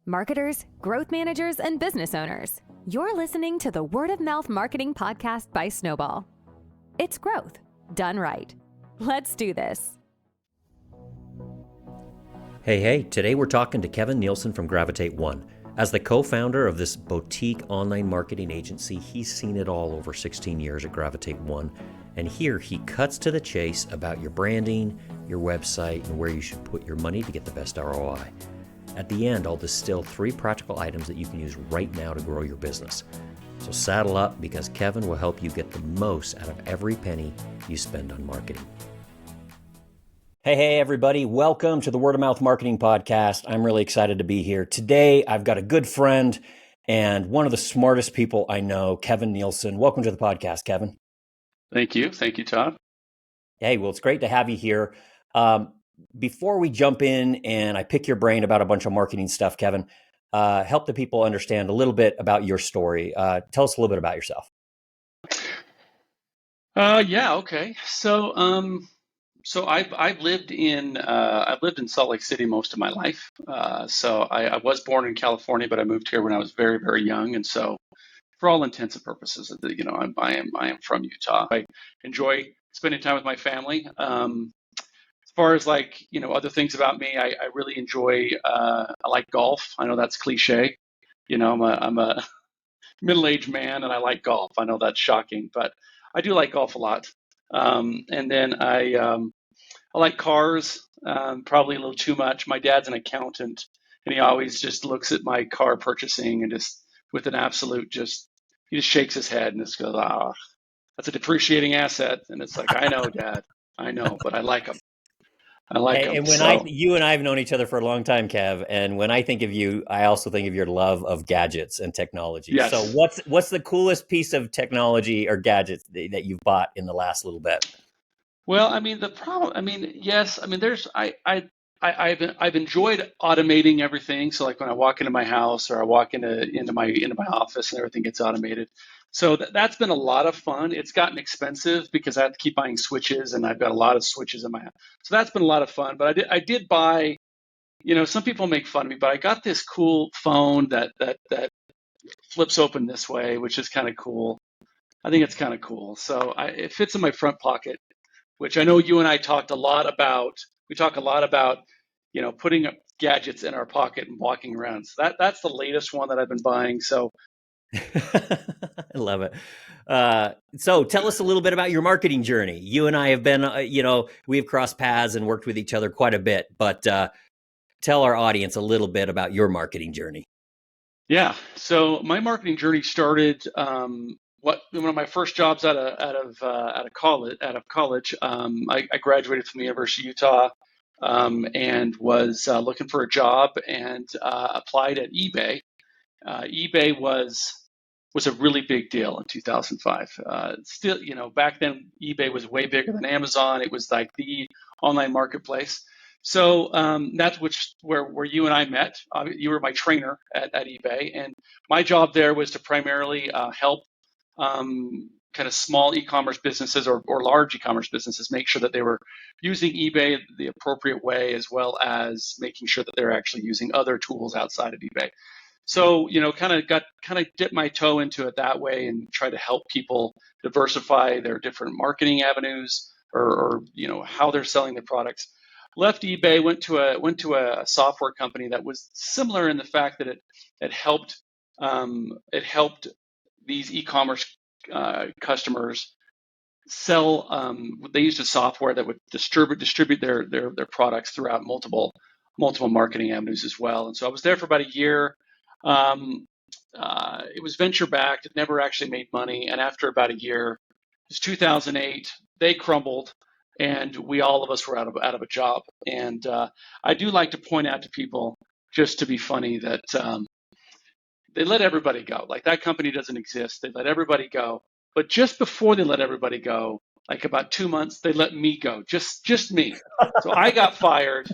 marketers, growth managers, and business owners. You're listening to the Word of Mouth Marketing Podcast by Snoball. It's growth done right. Let's do this. Hey, today we're talking to Kevin Neilson from Gravitate One. As the co-founder of this boutique online marketing agency, he's seen it all over 16 years at Gravitate One. And here he cuts to the chase about your branding, your website, and where you should put your money to get the best ROI. At the end, I'll distill 3 practical items that you can use right now to grow your business. So saddle up because Kevin will help you get the most out of every penny you spend on marketing. Hey, everybody. Welcome to the Word of Mouth Marketing Podcast. I'm really excited to be here. Today, I've got a good friend and one of the smartest people I know, Kevin Neilson. Welcome to the podcast, Kevin. Thank you. Thank you, Todd. Hey, well, it's great to have you here. Before we jump in and I pick your brain about a bunch of marketing stuff, Kevin, help the people understand a little bit about your story. Tell us a little bit about yourself. Okay. So I've lived in Salt Lake City most of my life. So I was born in California, but I moved here when I was very, very young, and so for all intents and purposes, I am from Utah. I enjoy spending time with my family. As far as other things about me, I really enjoy. I like golf. I know that's cliche. I'm a middle-aged man and I like golf. I know that's shocking, but I do like golf a lot. And then I like cars, probably a little too much. My dad's an accountant, and he always just looks at my car purchasing and just with an absolute he just shakes his head and just goes, that's a depreciating asset. And it's like, I know, Dad, I know, but I like them. I like them. And when you and I have known each other for a long time, Kev, and when I think of you, I also think of your love of gadgets and technology. Yes. So what's the coolest piece of technology or gadget that you've bought in the last little bit? Well, I've enjoyed automating everything. So like when I walk into my house or I walk into my office and everything gets automated. So that's been a lot of fun. It's gotten expensive because I have to keep buying switches, and I've got a lot of switches in my house. So that's been a lot of fun. But I did buy, some people make fun of me, but I got this cool phone that flips open this way, which is kind of cool. I think it's kind of cool. So it fits in my front pocket, which I know you and I talked a lot about. We talk a lot about, putting gadgets in our pocket and walking around. So that's the latest one that I've been buying. So I love it. So tell us a little bit about your marketing journey. You and I have been, we've crossed paths and worked with each other quite a bit, but tell our audience a little bit about your marketing journey. Yeah. So my marketing journey started, one of my first jobs out of college. I graduated from the University of Utah, and was looking for a job and applied at eBay. eBay was a really big deal in 2005. Still, back then eBay was way bigger than Amazon. It was like the online marketplace. So that's where you and I met. You were my trainer at eBay, and my job there was to primarily help kind of small e-commerce businesses or large e-commerce businesses make sure that they were using eBay the appropriate way, as well as making sure that they're actually using other tools outside of eBay. So, kind of dip my toe into it that way and try to help people diversify their different marketing avenues or how they're selling their products. Left eBay, went to a software company that was similar in the fact that it helped these e-commerce customers sell. They used a software that would distribute their products throughout multiple marketing avenues as well. And so I was there for about a year. It was venture backed. It never actually made money. And after about a year, it was 2008. They crumbled, and all of us were out of a job. And I do like to point out to people, just to be funny, that they let everybody go. Like, that company doesn't exist. They let everybody go. But just before they let everybody go, like about 2 months, they let me go. Just me. So I got fired,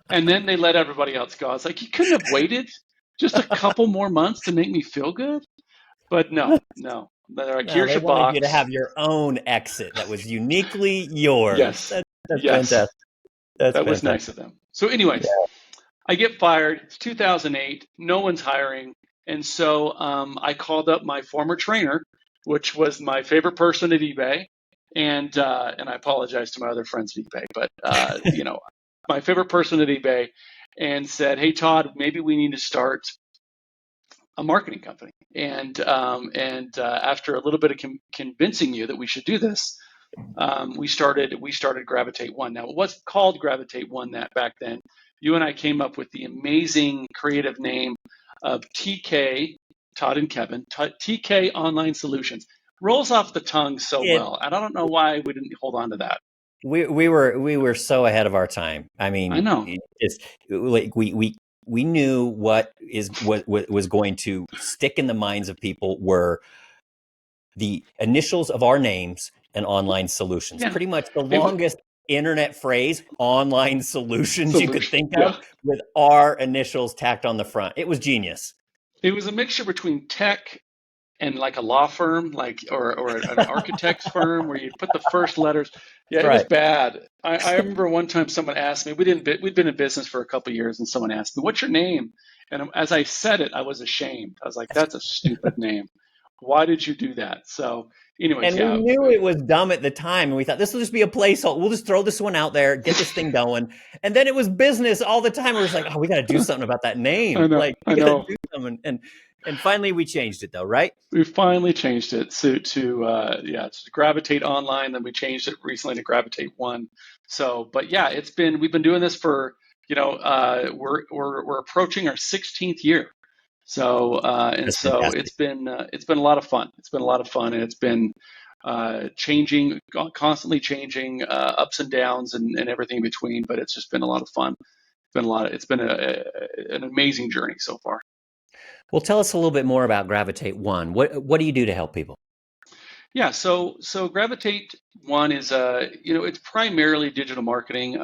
and then they let everybody else go. I was like, you couldn't have waited just a couple more months to make me feel good? But no. They're like, here's your box. They wanted you to have your own exit that was uniquely yours. Yes. That's yes. fantastic. That was nice of them. So anyways, I get fired. It's 2008. No one's hiring. And so I called up my former trainer, which was my favorite person at eBay. And I apologize to my other friends at eBay, but my favorite person at eBay, and said, "Hey Todd, maybe we need to start a marketing company." And after a little bit of convincing you that we should do this, we started Gravitate One. Now it wasn't called Gravitate One that back then. You and I came up with the amazing creative name of TK, Todd and Kevin, TK Online Solutions. Rolls off the tongue so well, and I don't know why we didn't hold on to that. We were so ahead of our time. I I mean, know. it's like we knew what was going to stick in the minds of people were the initials of our names and online solutions. Yeah. Pretty much the It was longest internet phrase, online solutions, you could solution. think of Yeah. with our initials tacked on the front. It was genius. It was a mixture between tech and like a law firm, like or an architect's firm, where you put the first letters. Yeah, That's it was right. bad. I remember one time someone asked me, we'd been in business for a couple of years, and someone asked me, "What's your name?" And as I said it, I was ashamed. I was like, "That's a stupid name. Why did you do that?" So, anyways, And we yeah, knew it was dumb at the time. And we thought this will just be a placeholder. We'll just throw this one out there, get this thing going. And then it was business all the time. We were just like, oh, we got to do something about that name. Like, I we got to know. do something. And finally we changed it though, right? We finally changed it to Gravitate Online. Then we changed it recently to Gravitate One. So, but yeah, we've been doing this for we're approaching our 16th year. So That's fantastic. it's been a lot of fun. It's been a lot of fun, and it's been changing, constantly changing, ups and downs, and everything in between. But it's just been a lot of fun. It's been an amazing journey so far. Well, tell us a little bit more about Gravitate One. What do you do to help people? Yeah, so Gravitate One is it's primarily digital marketing,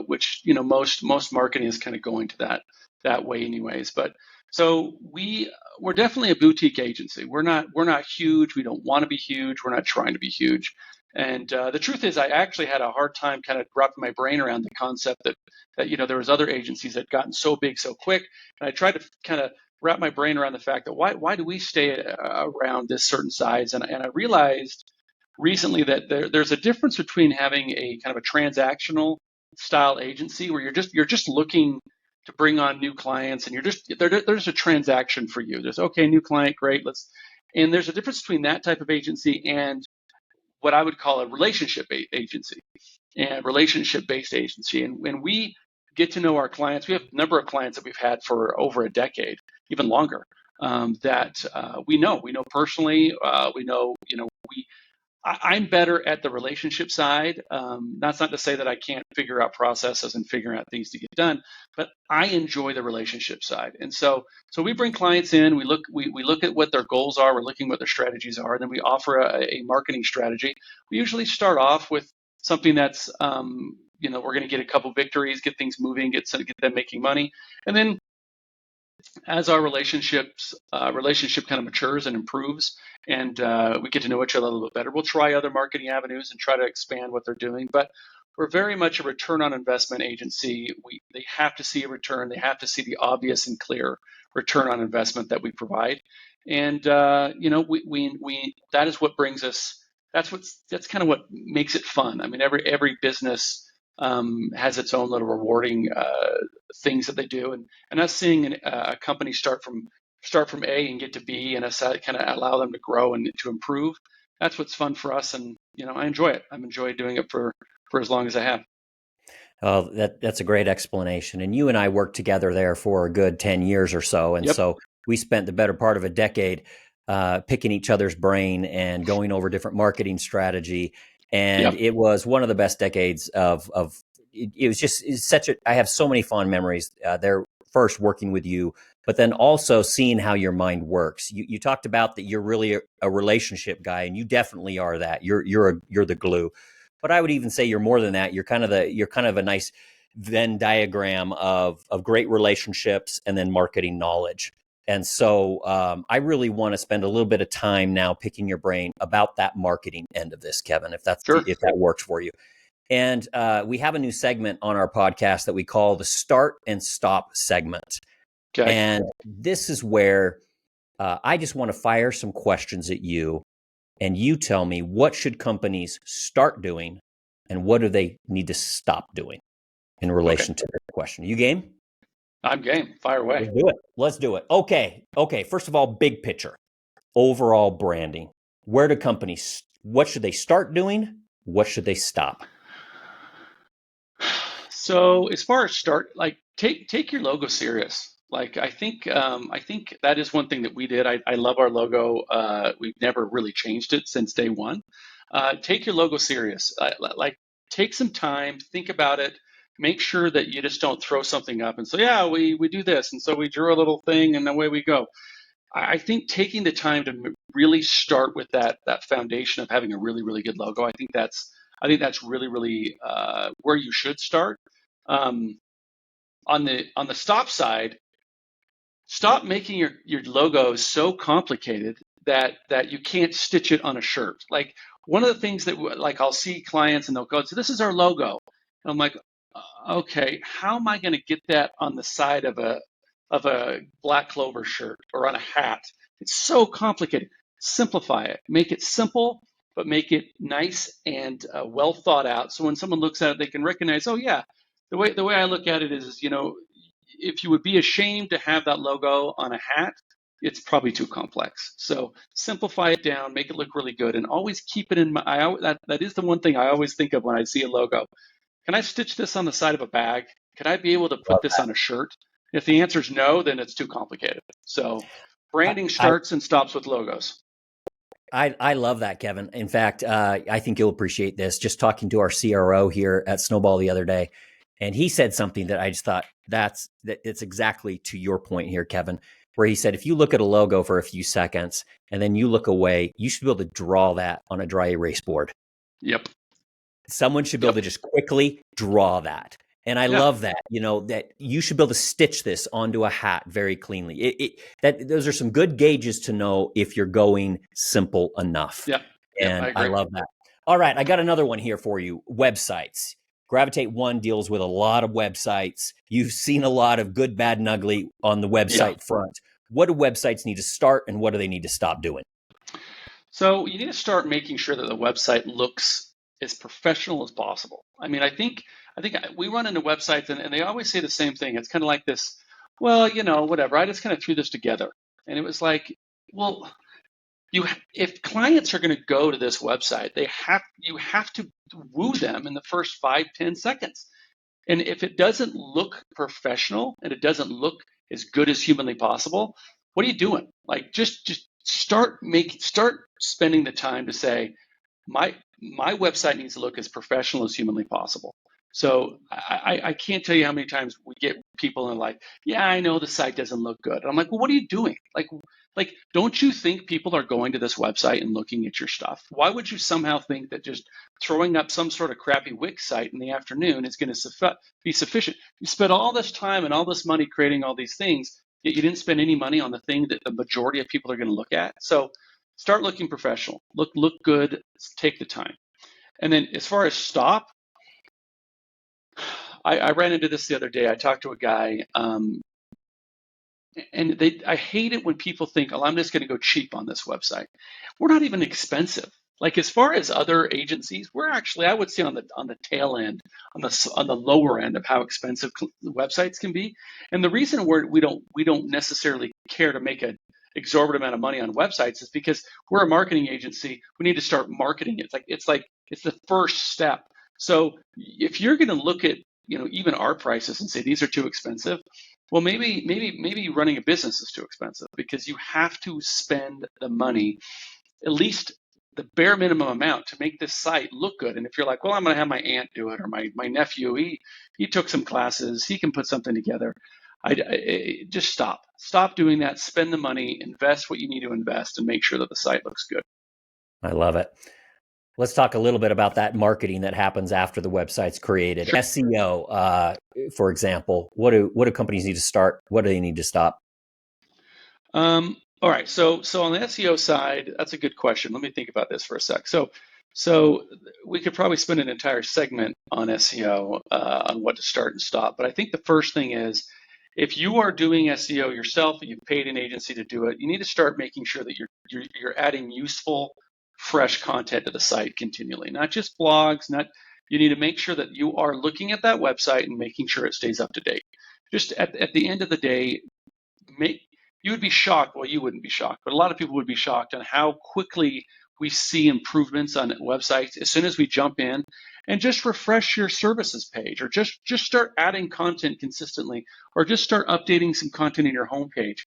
which most marketing is kind of going to that way anyways. But so we're definitely a boutique agency. We're not huge. We don't want to be huge. We're not trying to be huge. And the truth is, I actually had a hard time kind of wrapping my brain around the concept that there was other agencies that gotten so big so quick, and I tried to kind of wrap my brain around the fact that why do we stay around this certain size? And I realized recently that there's a difference between having a kind of a transactional style agency where you're just looking to bring on new clients, and there's a transaction for you. There's, okay, new client, great, and there's a difference between that type of agency and what I would call a relationship agency and relationship-based agency. And when we get to know our clients, we have a number of clients that we've had for over a decade, even longer, that we know personally. We know, I'm better at the relationship side. That's not to say that I can't figure out processes and figuring out things to get done, but I enjoy the relationship side. And so we bring clients in, we look at what their goals are, we're looking what their strategies are, and then we offer a marketing strategy. We usually start off with something that's, we're going to get a couple victories, get things moving, get them making money, and then as our relationship kind of matures and improves, and we get to know each other a little bit better, we'll try other marketing avenues and try to expand what they're doing. But we're very much a return on investment agency. They have to see a return. They have to see the obvious and clear return on investment that we provide. And we that is what brings us. That's kind of what makes it fun. I mean, every business has its own little rewarding things that they do, and us seeing a company start from A and get to B, and us kind of allow them to grow and to improve. That's what's fun for us, and I enjoy it. I've enjoyed doing it for as long as I have. Oh, that's a great explanation. And you and I worked together there for a good 10 years or so. And Yep. so we spent the better part of a decade picking each other's brain and going over different marketing strategy. And Yep. it was one of the best decades of it was just I have so many fond memories there, first working with you, but then also seeing how your mind works. You talked about that you're really a relationship guy, and you definitely are that. You're the glue. But I would even say you're more than that. You're kind of a nice Venn diagram of great relationships and then marketing knowledge. And so I really want to spend a little bit of time now picking your brain about that marketing end of this, Kevin, if Sure. that works for you. And we have a new segment on our podcast that we call the Start and Stop segment. Okay. And this is where I just want to fire some questions at you, and you tell me, what should companies start doing and what do they need to stop doing in relation to the question? You game? I'm game. Fire away. Let's do it. Okay. First of all, big picture, overall branding. Where do companies, what should they start doing? What should they stop? So as far as start, like take your logo serious. Like I think that is one thing that we did. I love our logo. We've never really changed it since day one. Take your logo serious. Like take some time, think about it. Make sure that you just don't throw something up and say, yeah, we do this, and so we drew a little thing, and away we go. I think taking the time to really start with that foundation of having a really really good logo. I think that's really really where you should start. On the stop side, stop making your logo so complicated that you can't stitch it on a shirt. Like one of the things that like I'll see clients and they'll go, so this is our logo. And I'm like, okay, how am I going to get that on the side of a black clover shirt or on a hat? It's so complicated. Simplify it. Make it simple, but make it nice and well thought out. So when someone looks at it, they can recognize, oh yeah, the way I look at it is, if you would be ashamed to have that logo on a hat, it's probably too complex. So simplify it down, make it look really good, and always keep it in mind. That is the one thing I always think of when I see a logo. Can I stitch this on the side of a bag? Can I be able to put this on a shirt? If the answer is no, then it's too complicated. So branding starts and stops with logos. I love that, Kevin. In fact, I think you'll appreciate this. Just talking to our CRO here at Snoball the other day, and he said something that I just thought it's exactly to your point here, Kevin, where he said, if you look at a logo for a few seconds and then you look away, you should be able to draw that on a dry erase board. Yep. Someone should be able to just quickly draw that. And I love that, that you should be able to stitch this onto a hat very cleanly. Those are some good gauges to know if you're going simple enough. Yeah. And I love that. All right. I got another one here for you. Websites. Gravitate One deals with a lot of websites. You've seen a lot of good, bad, and ugly on the website front. What do websites need to start and what do they need to stop doing? So you need to start making sure that the website looks as professional as possible. I mean, I think we run into websites and they always say the same thing. It's kind of like this, well, whatever. I just kind of threw this together. And it was like, well, if clients are going to go to this website, you have to woo them in the first 5-10 seconds. And if it doesn't look professional and it doesn't look as good as humanly possible, what are you doing? Like just start spending the time to say, my website needs to look as professional as humanly possible. So I can't tell you how many times we get people and like, yeah, I know the site doesn't look good. And I'm like, well, what are you doing? Like, don't you think people are going to this website and looking at your stuff? Why would you somehow think that just throwing up some sort of crappy Wix site in the afternoon is going to be sufficient? You spent all this time and all this money creating all these things, yet you didn't spend any money on the thing that the majority of people are going to look at. So start looking professional, look good, take the time. And then as far as stop, I ran into this the other day. I talked to a guy, and I hate it when people think, oh, I'm just going to go cheap on this website. We're not even expensive. Like as far as other agencies, we're actually, I would say on the tail end, on the lower end of how expensive websites can be. And the reason we don't necessarily care to make an exorbitant amount of money on websites is because we're a marketing agency. We need to start marketing it. It's the first step. So if you're going to look at even our prices and say these are too expensive, well, maybe running a business is too expensive because you have to spend the money, at least the bare minimum amount, to make this site look good. And if you're like, well, I'm going to have my aunt do it or my nephew, he took some classes, he can put something together. I just stop doing that. Spend the money, invest what you need to invest, and make sure that the site looks good. I love it. Let's talk a little bit about that marketing that happens after the website's created. Sure. SEO, for example, what do companies need to start? What do they need to stop? All right. So on the SEO side, that's a good question. Let me think about this for a sec. So So we could probably spend an entire segment on SEO, on what to start and stop. But I think the first thing is, if you are doing SEO yourself, and you've paid an agency to do it, you need to start making sure that you're adding useful, fresh content to the site continually, not just blogs. You need to make sure that you are looking at that website and making sure it stays up to date. Just at the end of the day, you would be shocked. Well, you wouldn't be shocked, but a lot of people would be shocked on how quickly we see improvements on websites as soon as we jump in and just refresh your services page, or just start adding content consistently, or just start updating some content in your homepage.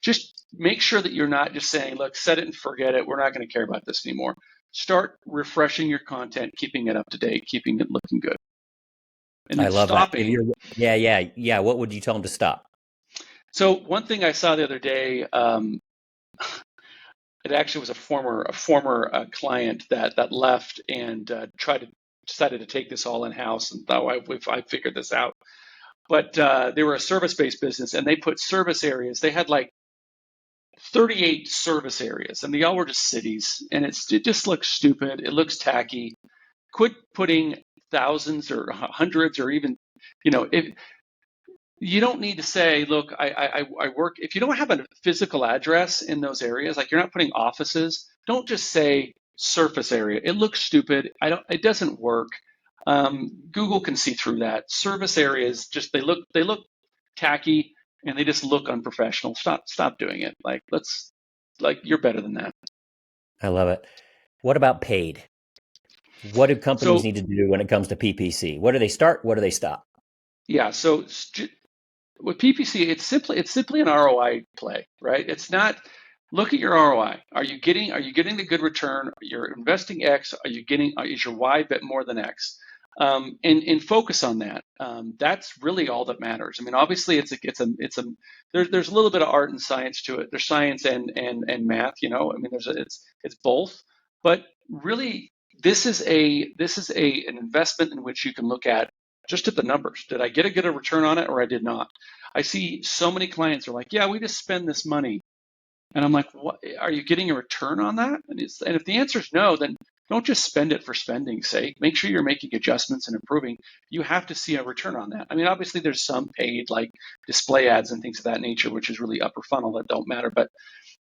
Just make sure that you're not just saying, look, set it and forget it, we're not going to care about this anymore. Start refreshing your content, keeping it up to date, keeping it looking good, and I then love that. stopping. Yeah. What would you tell them to stop? So one thing I saw the other day, it actually was a former client that left and decided to take this all in house, and thought, I figured this out. But they were a service-based business, and they put service areas. They had like 38 service areas, and they all were just cities, and it just looks stupid. It looks tacky. Quit putting thousands or hundreds, or even, if you don't need to say, look, I work. If you don't have a physical address in those areas, like you're not putting offices, don't just say surface area. It looks stupid. It doesn't work. Google can see through that. Service areas, they look tacky, and they just look unprofessional. Stop doing it. You're better than that. I love it. What about paid? What do companies So need to do when it comes to PPC? What do they start? What do they stop? yeah, so with PPC, it's simply an ROI play, right? It's not, look at your ROI. Are you getting the good return? You're investing X. Is your Y bet more than X? And focus on that. That's really all that matters. I mean, obviously, there's a little bit of art and science to it. There's science and math. I mean, it's both. But really, this is an investment in which you can look at just at the numbers. Did I get a good return on it, or I did not? I see so many clients are like, yeah, we just spend this money. And I'm like, what? Are you getting a return on that? And if the answer is no, then don't just spend it for spending's sake. Make sure you're making adjustments and improving. You have to see a return on that. I mean, obviously there's some paid, like display ads and things of that nature, which is really upper funnel, that don't matter. But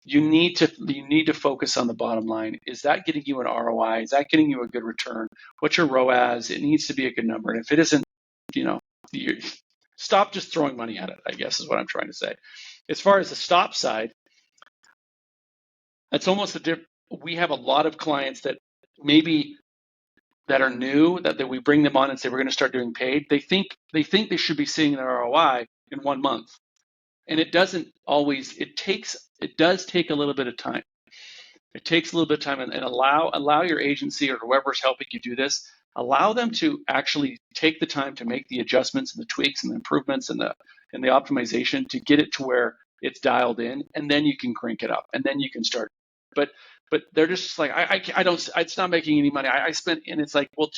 you need to focus on the bottom line. Is that getting you an ROI? Is that getting you a good return? What's your ROAS? It needs to be a good number. And if it isn't, you stop just throwing money at it, I guess, is what I'm trying to say. As far as the stop side, it's almost we have a lot of clients that are new, that we bring them on and say, we're going to start doing paid. They think they should be seeing their ROI in 1 month. And it doesn't always. It does take a little bit of time. It takes a little bit of time, and allow your agency or whoever's helping you do this, allow them to actually take the time to make the adjustments and the tweaks and the improvements and the optimization to get it to where it's dialed in, and then you can crank it up, and then you can start. But they're just like, I don't. It's not making any money. I spent, and it's like, well,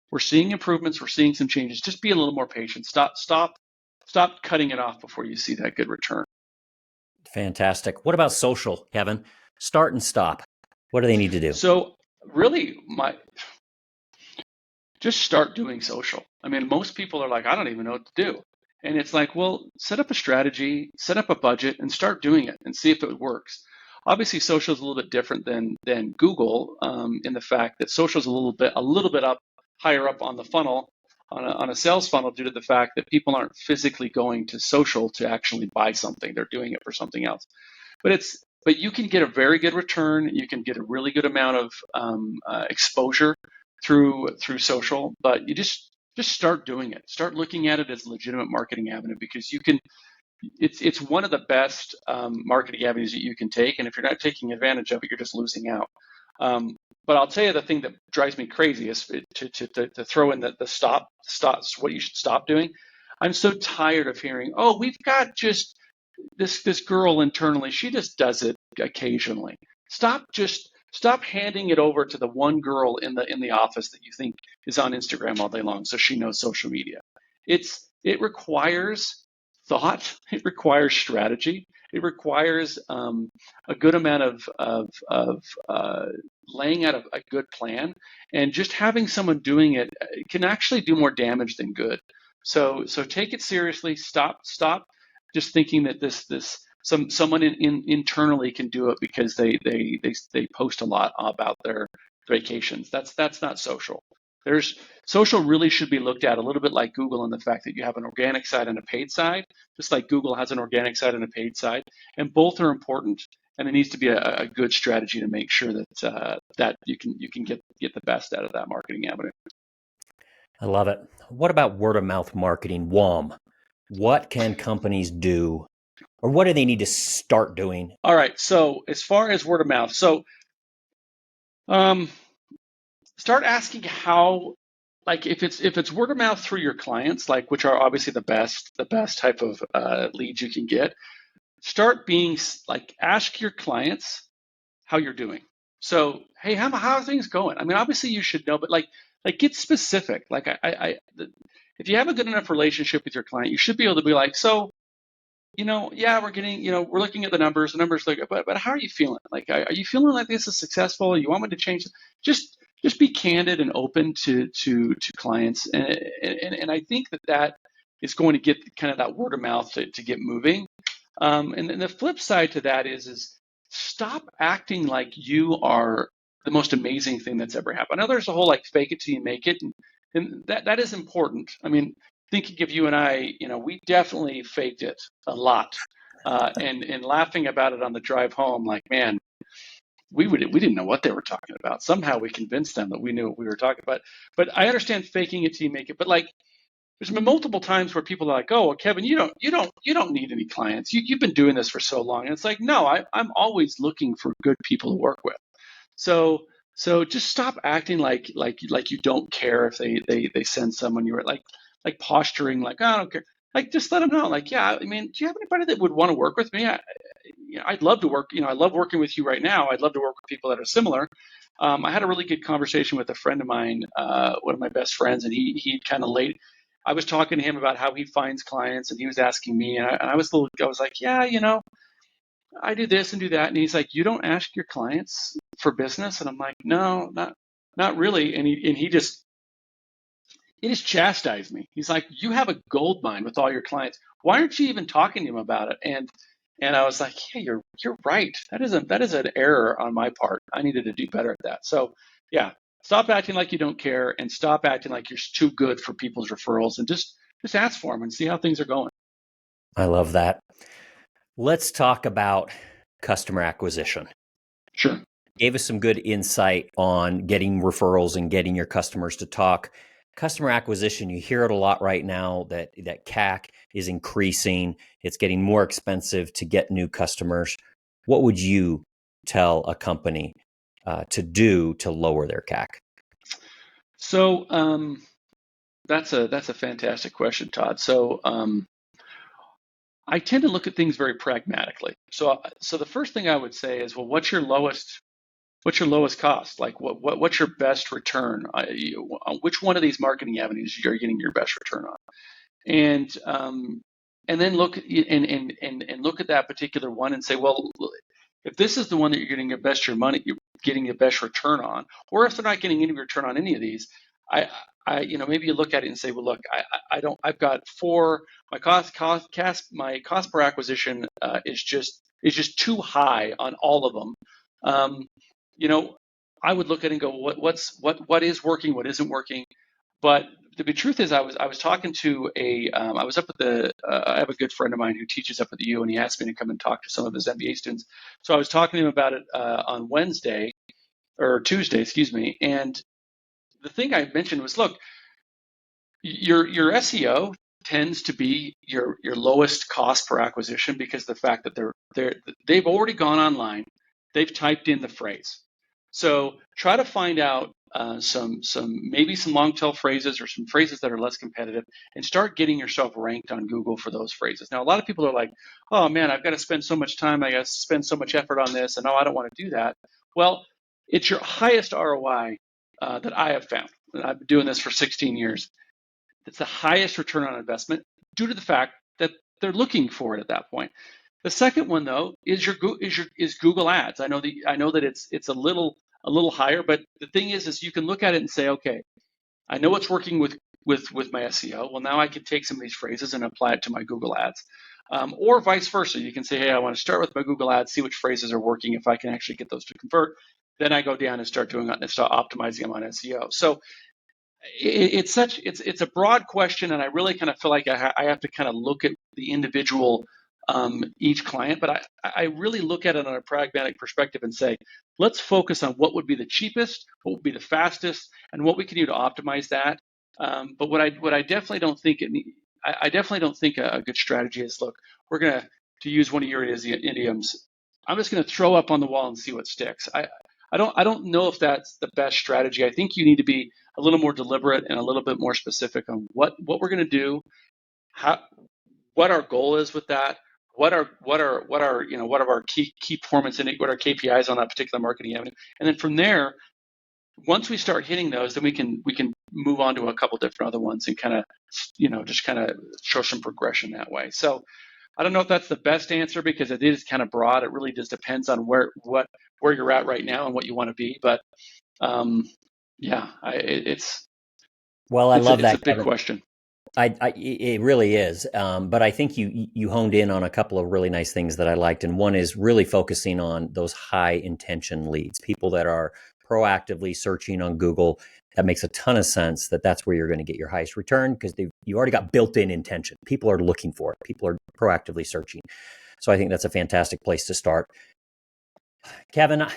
we're seeing improvements. We're seeing some changes. Just be a little more patient. Stop cutting it off before you see that good return. Fantastic. What about social, Kevin? Start and stop. What do they need to do? So really, just start doing social. I mean, most people are like, I don't even know what to do. And it's like, well, set up a strategy, set up a budget, and start doing it and see if it works. Obviously, social is a little bit different than Google, in the fact that social is a little bit higher up on the funnel, on a sales funnel, due to the fact that people aren't physically going to social to actually buy something. They're doing it for something else. But you can get a very good return. You can get a really good amount of exposure through social. But you just start doing it. Start looking at it as a legitimate marketing avenue, because you can. It's one of the best marketing avenues that you can take. And if you're not taking advantage of it, you're just losing out. But I'll tell you, the thing that drives me crazy is to throw in the stops, what you should stop doing. I'm so tired of hearing, oh, we've got just this girl internally, she just does it occasionally. Stop handing it over to the one girl in the office that you think is on Instagram all day long, so she knows social media. It requires thought, it requires strategy, it requires a good amount of laying out a good plan, and just having someone doing it can actually do more damage than good. So take it seriously. Stop just thinking that someone internally can do it because they post a lot about their vacations. That's not social. Social really should be looked at a little bit like Google, in the fact that you have an organic side and a paid side, just like Google has an organic side and a paid side, and both are important. And it needs to be a good strategy to make sure that you can get the best out of that marketing avenue. I love it. What about word of mouth marketing, WOMM? What can companies do, or what do they need to start doing? All right. So as far as word of mouth, start asking how, like if it's word of mouth through your clients, like, which are obviously the best type of leads you can get. Start being like, ask your clients how you're doing. So, hey, how are things going? I mean, obviously you should know, but like get specific. Like if you have a good enough relationship with your client, you should be able to be like, so, yeah, we're getting, we're looking at the numbers. The numbers look, but how are you feeling? Like, are you feeling like this is successful? You want me to change? Just be candid and open to clients, and I think that is going to get kind of that word of mouth to get moving. And then the flip side to that is stop acting like you are the most amazing thing that's ever happened. I know there's a whole like fake it till you make it, and that is important. I mean, thinking of you and I, we definitely faked it a lot, and laughing about it on the drive home, like, man, we didn't know what they were talking about. Somehow we convinced them that we knew what we were talking about. But I understand faking it till you make it. But like, there's been multiple times where people are like, "Oh, well, Kevin, you don't need any clients. You've been doing this for so long." And it's like, no, I'm always looking for good people to work with. So just stop acting like you don't care if they send someone. You're like posturing, like, oh, I don't care. Like, just let them know. Like, yeah, I mean, do you have anybody that would want to work with me? I'd love to work. I love working with you right now. I'd love to work with people that are similar. I had a really good conversation with a friend of mine, one of my best friends, and he kind of laid. I was talking to him about how he finds clients, and he was asking me, and I was like, yeah, I do this and do that, and he's like, you don't ask your clients for business, and I'm like, no, not really, and he just chastised me. He's like, you have a gold mine with all your clients. Why aren't you even talking to him about it? And I was like, yeah, you're right. That is an error on my part. I needed to do better at that. So yeah, stop acting like you don't care, and stop acting like you're too good for people's referrals, and just ask for them and see how things are going. I love that. Let's talk about customer acquisition. Sure. Gave us some good insight on getting referrals and getting your customers to talk. Customer acquisition, you hear it a lot right now that CAC is increasing. It's getting more expensive to get new customers. What would you tell a company to do to lower their CAC? So that's a fantastic question, Todd. So I tend to look at things very pragmatically. So the first thing I would say is, well, what's your lowest cost? Like, what's your best return? Which one of these marketing avenues you're getting your best return on? And then look and look at that particular one and say, well, if this is the one that you're getting you're getting your best return on, or if they're not getting any return on any of these, maybe you look at it and say, well, look, I've got my cost per acquisition is just too high on all of them. I would look at it and go, what is working, what isn't working. But the truth is, I was talking to I was up at I have a good friend of mine who teaches up at the U, and he asked me to come and talk to some of his MBA students. So I was talking to him about it on Tuesday, excuse me. And the thing I mentioned was, look, your SEO tends to be your lowest cost per acquisition, because the fact that they've already gone online, they've typed in the phrase. So try to find out some long tail phrases, or some phrases that are less competitive, and start getting yourself ranked on Google for those phrases. Now, a lot of people are like, oh man, I've got to spend so much time, I got to spend so much effort on this, and I don't want to do that. Well, it's your highest ROI that I have found. And I've been doing this for 16 years. It's the highest return on investment, due to the fact that they're looking for it at that point. The second one though is Google Ads. I know that it's a little higher, but the thing is you can look at it and say, okay, I know it's working with my SEO. Well, now I can take some of these phrases and apply it to my Google Ads, or vice versa. You can say, hey, I want to start with my Google Ads, see which phrases are working. If I can actually get those to convert, then I go down and start optimizing them on SEO. So it's a broad question, and I really kind of feel like I have to kind of look at the individual each client, but I really look at it on a pragmatic perspective and say, let's focus on what would be the cheapest, what would be the fastest, and what we can do to optimize that. But what I definitely don't think I definitely don't think a good strategy is, look, we're gonna, to use one of your idioms, I'm just gonna throw up on the wall and see what sticks. I don't know if that's the best strategy. I think you need to be a little more deliberate and a little bit more specific on what we're going to do, what our goal is with that, what are our key performance and what our KPIs on that particular marketing avenue, and then from there, once we start hitting those, then we can move on to a couple different other ones and kind of just kind of show some progression that way. So I don't know if that's the best answer because it is kind of broad. It really just depends on where you're at right now and what you want to be. But yeah, it's love that, a big Kevin. question. It really is. But I think you honed in on a couple of really nice things that I liked. And one is really focusing on those high intention leads, people that are proactively searching on Google. That makes a ton of sense that's where you're going to get your highest return because you already got built-in intention. People are looking for it. People are proactively searching. So I think that's a fantastic place to start. Kevin,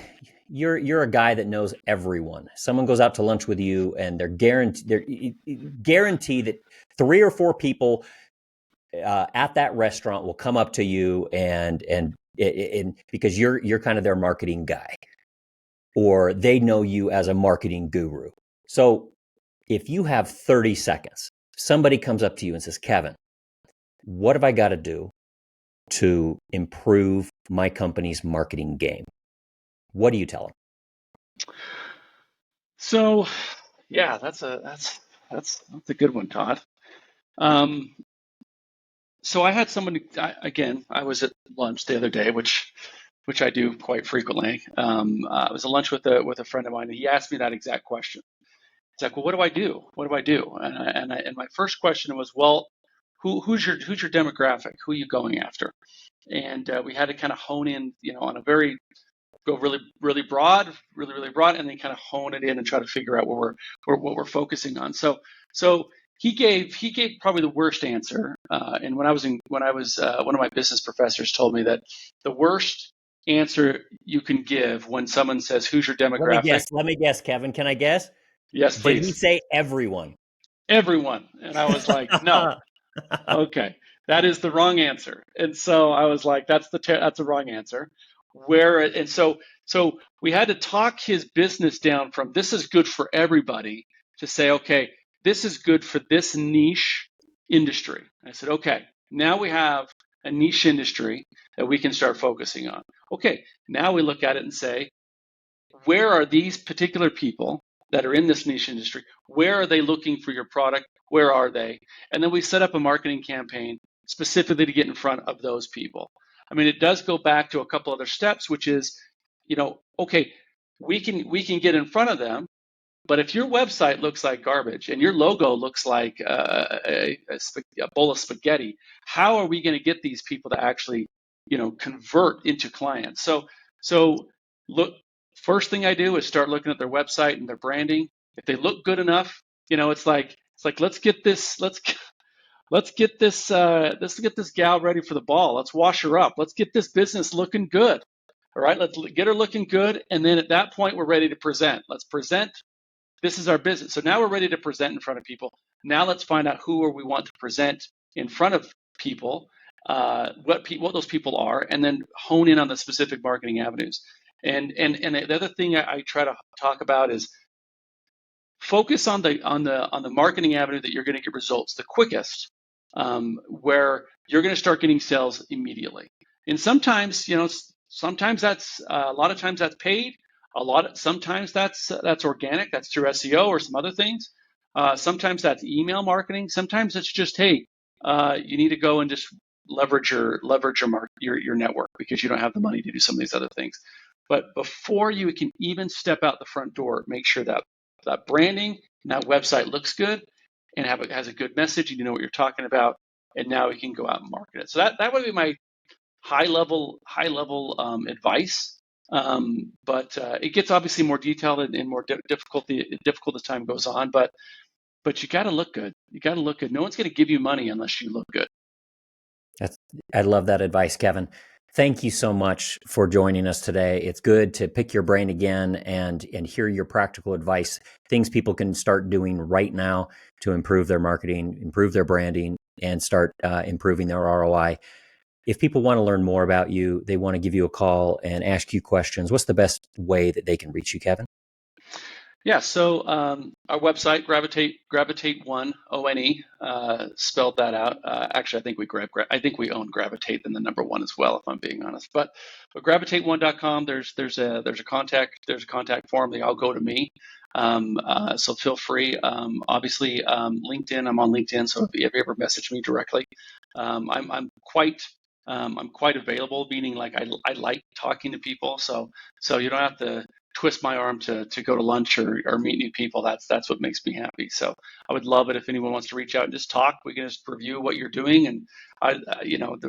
you're a guy that knows everyone. Someone goes out to lunch with you and they're guaranteed that 3 or 4 people at that restaurant will come up to you and because you're kind of their marketing guy, or they know you as a marketing guru. So if you have 30 seconds, somebody comes up to you and says, Kevin, what have I got to do to improve my company's marketing game? What do you tell them? So yeah, that's a good one, Todd. So I had somebody, again, I was at lunch the other day, which I do quite frequently. I was at lunch with a friend of mine, and he asked me that exact question. It's like, well, what do I do? What do I do? And my first question was, well, who's your demographic? Who are you going after? And we had to kind of hone in, on a go really broad, and then kind of hone it in and try to figure out what we're focusing on. So he gave probably the worst answer. And when I was one of my business professors told me that the worst answer you can give when someone says, who's your demographic? Let me guess, Kevin. Can I guess? Yes, please. Did he say everyone? Everyone. And I was like, no. Okay, that is the wrong answer. And so I was like, that's the wrong answer. So we had to talk his business down from this is good for everybody to say, okay, this is good for this niche industry. I said, okay, now we have a niche industry that we can start focusing on. Okay, now we look at it and say, where are these particular people that are in this niche industry? Where are they looking for your product? Where are they? And then we set up a marketing campaign specifically to get in front of those people. I mean, it does go back to a couple other steps, which is, okay, we can get in front of them, but if your website looks like garbage and your logo looks like a bowl of spaghetti, how are we going to get these people to actually, convert into clients? So look, first thing I do is start looking at their website and their branding. If they look good enough, it's like let's get this gal ready for the ball. Let's wash her up. Let's get this business looking good. All right, let's get her looking good, and then at that point we're ready to present. Let's present. This is our business. So now we're ready to present in front of people. Now let's find out who we want to present in front of people, what those people are, and then hone in on the specific marketing avenues. And the other thing I try to talk about is focus on the marketing avenue that you're going to get results the quickest, where you're going to start getting sales immediately. And sometimes, sometimes that's a lot of times that's paid. Sometimes that's organic. That's through SEO or some other things. Sometimes that's email marketing. Sometimes it's just, hey, you need to go and just your network because you don't have the money to do some of these other things. But before you can even step out the front door, make sure that that branding and that website looks good and has a good message, and you know what you're talking about. And now we can go out and market it. So that would be my high level advice. But it gets obviously more detailed and more difficult as time goes on. But you got to look good. You got to look good. No one's going to give you money unless you look good. I love that advice, Kevin. Thank you so much for joining us today. It's good to pick your brain again and hear your practical advice, things people can start doing right now to improve their marketing, improve their branding, and start improving their ROI. If people want to learn more about you, they want to give you a call and ask you questions, what's the best way that they can reach you, Kevin? Yeah, so our website, Gravitate One, O-N-E, spelled that out. Actually, I think we own Gravitate and the number one as well, if I'm being honest. But gravitateone.com, there's a contact form. They all go to me. So feel free. Obviously, LinkedIn. I'm on LinkedIn, so if you ever message me directly, I'm quite available. Meaning, like I like talking to people, so you don't have to twist my arm to go to lunch or meet new people. That's what makes me happy. So I would love it if anyone wants to reach out and just talk. We can just review what you're doing, and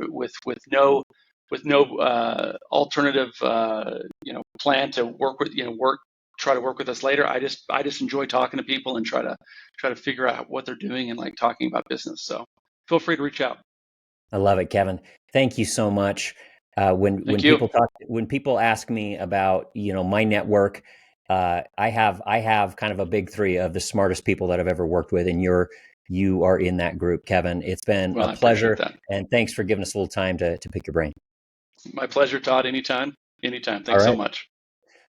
with no alternative plan to work with try to work with us later. I just enjoy talking to people and try to figure out what they're doing and like talking about business. So feel free to reach out. I love it, Kevin. Thank you so much. When people ask me about my network, I have kind of a big three of the smartest people that I've ever worked with, and you are in that group, Kevin. It's been a pleasure, and thanks for giving us a little time to pick your brain. My pleasure, Todd. Anytime. Thanks so much.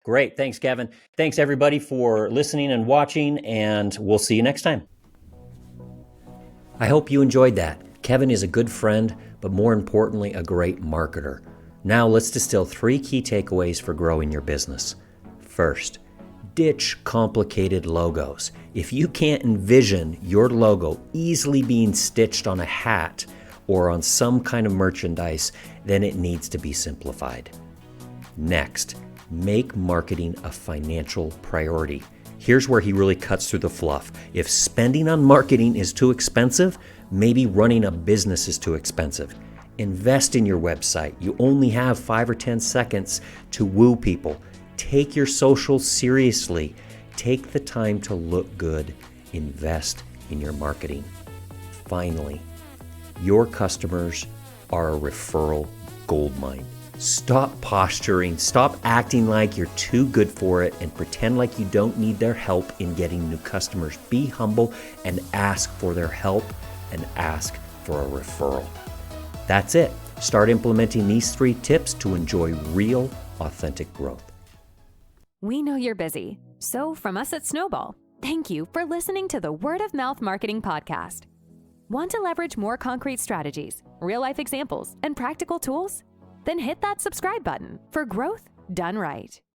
Great. Thanks, Kevin. Thanks, everybody, for listening and watching, and we'll see you next time. I hope you enjoyed that. Kevin is a good friend, but more importantly, a great marketer. Now let's distill 3 key takeaways for growing your business. First, ditch complicated logos. If you can't envision your logo easily being stitched on a hat or on some kind of merchandise, then it needs to be simplified. Next, make marketing a financial priority. Here's where he really cuts through the fluff. If spending on marketing is too expensive, maybe running a business is too expensive. Invest in your website. You only have 5 or 10 seconds to woo people. Take your social seriously. Take the time to look good. Invest in your marketing. Finally, your customers are a referral goldmine. Stop posturing, stop acting like you're too good for it, and pretend like you don't need their help in getting new customers. Be humble and ask for their help and ask for a referral. That's it. Start implementing these 3 tips to enjoy real, authentic growth. We know you're busy, so from us at Snowball, thank you for listening to the Word of Mouth Marketing Podcast. Want to leverage more concrete strategies, real-life examples, and practical tools? Then hit that subscribe button for growth done right.